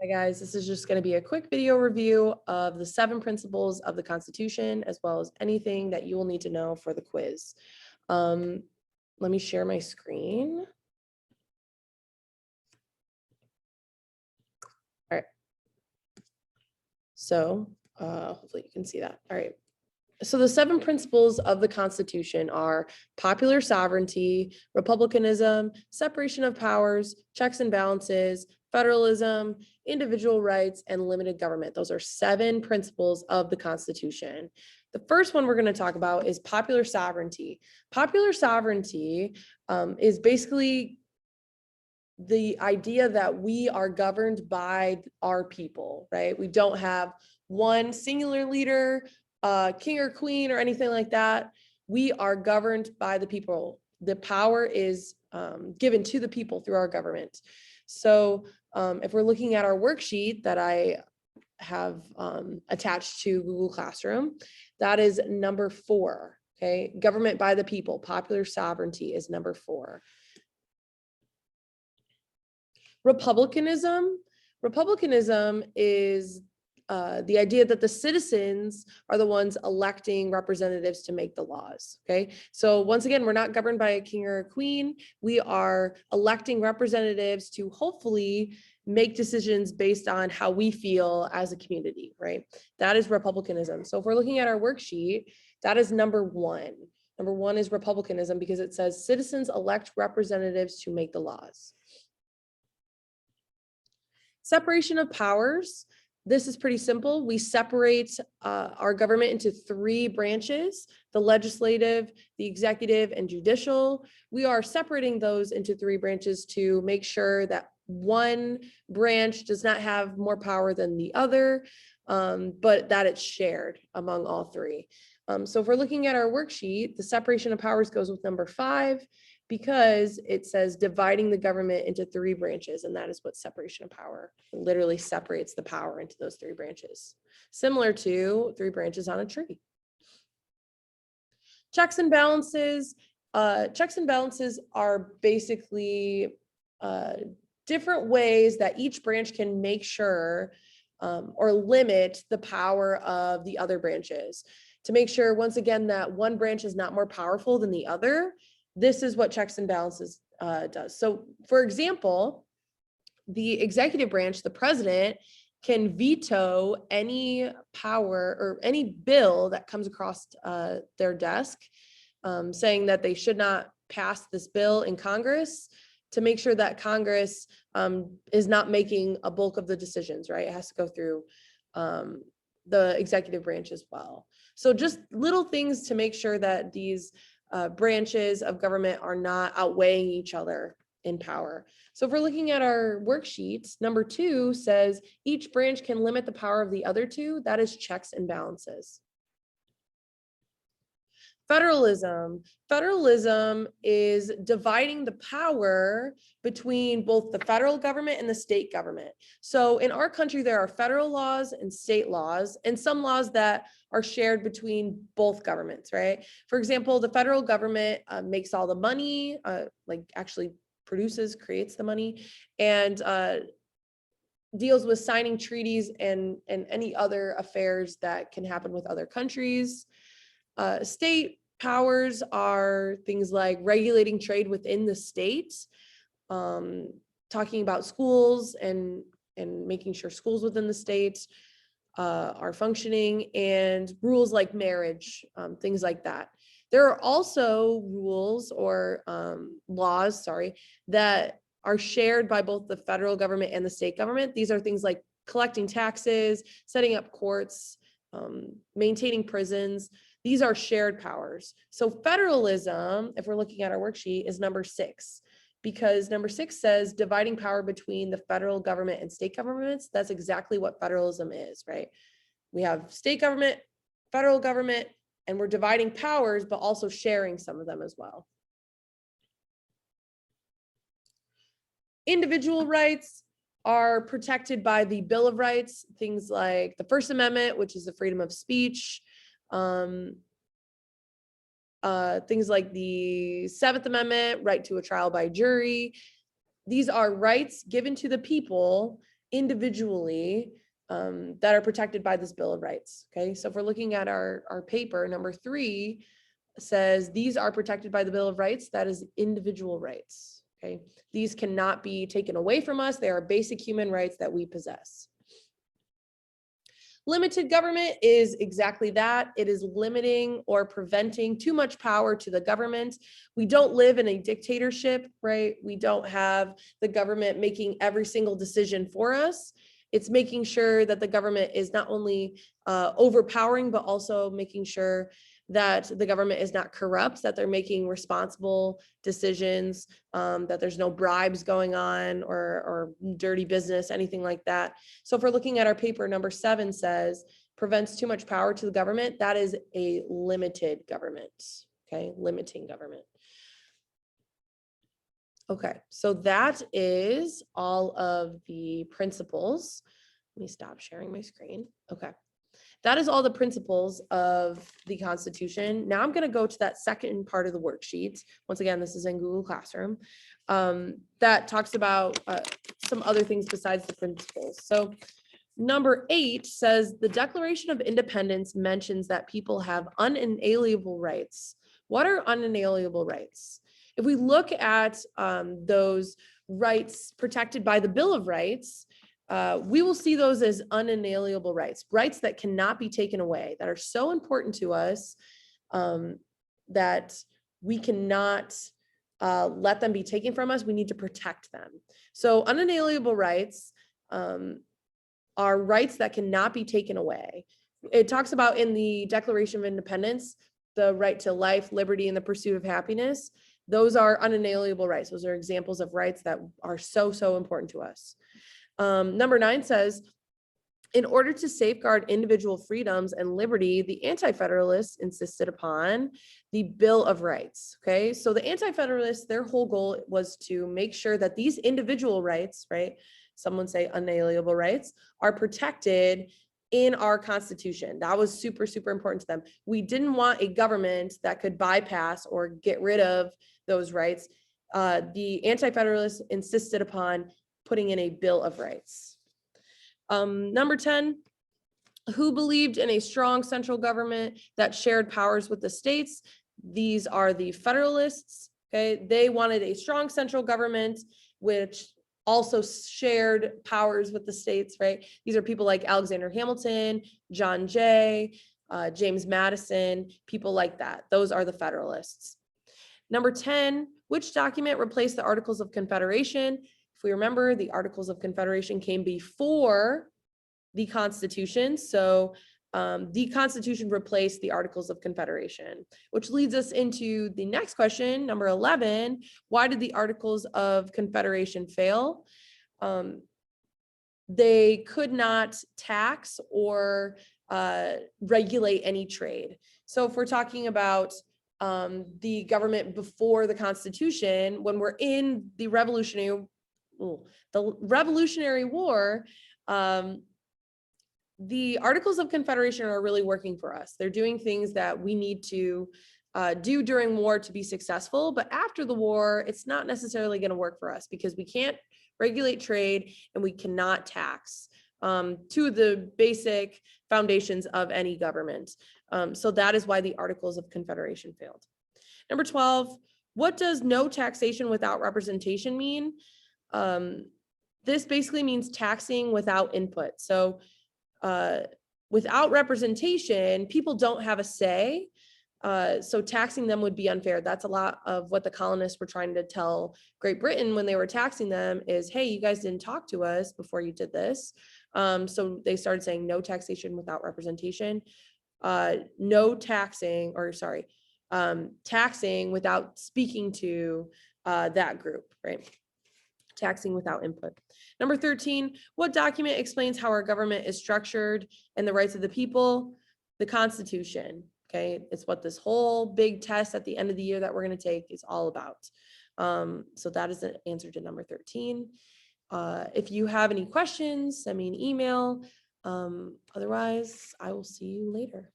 Hi guys, this is just going to be a quick video review of the 7 principles of the Constitution, as well as anything that you will need to know for the quiz. Let me share my screen. All right. So hopefully you can see that. All right. So the 7 principles of the Constitution are popular sovereignty, republicanism, separation of powers, checks and balances, federalism, individual rights, and limited government. Those are 7 principles of the Constitution. The first one we're going to talk about is popular sovereignty. Popular sovereignty is basically the idea that we are governed by our people, right? We don't have one singular leader, king or queen or anything like that. We are governed by the people. The power is given to the people through our government. So if we're looking at our worksheet that I have attached to Google Classroom, that is number 4, okay? Government by the people, popular sovereignty is number 4. Republicanism is the idea that the citizens are the ones electing representatives to make the laws, okay? So once again, we're not governed by a king or a queen. We are electing representatives to hopefully make decisions based on how we feel as a community, right? That is republicanism. So if we're looking at our worksheet, that is number 1. Number 1 is republicanism because it says citizens elect representatives to make the laws. Separation of powers. This is pretty simple. We separate our government into 3 branches: the legislative, the executive, and judicial. We are separating those into 3 branches to make sure that one branch does not have more power than the other, but that it's shared among all 3. So if we're looking at our worksheet, the separation of powers goes with number 5 because it says dividing the government into 3 branches, and that is what separation of power literally separates the power into those 3 branches, similar to 3 branches on a tree. Checks and balances. Checks and balances are basically different ways that each branch can make sure or limit the power of the other branches to make sure, once again, that one branch is not more powerful than the other. This is what checks and balances does. So, for example, the executive branch, the president, can veto any power or any bill that comes across their desk, saying that they should not pass this bill in Congress, to make sure that Congress is not making a bulk of the decisions, right? It has to go through the executive branch as well. So just little things to make sure that these branches of government are not outweighing each other in power. So if we're looking at our worksheets, number 2 says each branch can limit the power of the other 2. That is checks and balances. Federalism. Federalism is dividing the power between both the federal government and the state government. So in our country, there are federal laws and state laws, and some laws that are shared between both governments, right? For example, the federal government makes all the money, like actually creates the money, and deals with signing treaties and any other affairs that can happen with other countries. State powers are things like regulating trade within the state, talking about schools and making sure schools within the state are functioning, and rules like marriage, things like that. There are also rules or laws, that are shared by both the federal government and the state government. These are things like collecting taxes, setting up courts, maintaining prisons. These are shared powers. So federalism, if we're looking at our worksheet, is number 6, because number 6 says dividing power between the federal government and state governments. That's exactly what federalism is, right? We have state government, federal government, and we're dividing powers, but also sharing some of them as well. Individual rights are protected by the Bill of Rights, things like the First Amendment, which is the freedom of speech, things like the 7th Amendment, right to a trial by jury. These are rights given to the people individually that are protected by this Bill of Rights. Okay, so if we're looking at our paper, number 3 says these are protected by the Bill of Rights. That is individual rights. Okay, these cannot be taken away from us. They are basic human rights that we possess. Limited government is exactly that. It is limiting or preventing too much power to the government. We don't live in a dictatorship, right? We don't have the government making every single decision for us. It's making sure that the government is not only overpowering, but also making sure that the government is not corrupt, that they're making responsible decisions, that there's no bribes going on or dirty business, anything like that. So if we're looking at our paper, number 7 says, prevents too much power to the government. That is a limited government, okay? Limiting government. Okay, so that is all of the principles. Let me stop sharing my screen. Okay. That is all the principles of the Constitution. Now I'm going to go to that second part of the worksheet. Once again, this is in Google Classroom. That talks about some other things besides the principles. So number 8 says the Declaration of Independence mentions that people have unalienable rights. What are unalienable rights? If we look at those rights protected by the Bill of Rights, we will see those as unalienable rights, rights that cannot be taken away, that are so important to us that we cannot let them be taken from us. We need to protect them. So unalienable rights are rights that cannot be taken away. It talks about in the Declaration of Independence, the right to life, liberty, and the pursuit of happiness. Those are unalienable rights. Those are examples of rights that are so, so important to us. Number 9 says, in order to safeguard individual freedoms and liberty, the Anti-Federalists insisted upon the Bill of Rights. Okay, so the Anti-Federalists, their whole goal was to make sure that these individual rights, right, someone say unalienable rights, are protected in our Constitution. That was super, super important to them. We didn't want a government that could bypass or get rid of those rights. The Anti-Federalists insisted upon putting in a Bill of Rights. Number 10, who believed in a strong central government that shared powers with the states? These are the Federalists. Okay, they wanted a strong central government which also shared powers with the states, right? These are people like Alexander Hamilton, John Jay, James Madison, people like that. Those are the Federalists. Number 10, which document replaced the Articles of Confederation? If we remember, the Articles of Confederation came before the Constitution. So the Constitution replaced the Articles of Confederation, which leads us into the next question, number 11. Why did the Articles of Confederation fail? They could not tax or regulate any trade. So if we're talking about the government before the Constitution, when we're in the Revolutionary War, the Articles of Confederation are really working for us. They're doing things that we need to do during war to be successful, but after the war, it's not necessarily going to work for us because we can't regulate trade and we cannot tax, two of the basic foundations of any government. So that is why the Articles of Confederation failed. Number 12, what does no taxation without representation mean? This basically means taxing without input. So without representation, people don't have a say. So taxing them would be unfair. That's a lot of what the colonists were trying to tell Great Britain when they were taxing them is, hey, you guys didn't talk to us before you did this. So they started saying no taxation without representation, no taxing, or sorry, taxing without speaking to that group, right? Taxing without input. Number 13, what document explains how our government is structured and the rights of the people? The Constitution. Okay, it's what this whole big test at the end of the year that we're going to take is all about. So that is the answer to number 13. If you have any questions, send me an email. Otherwise, I will see you later.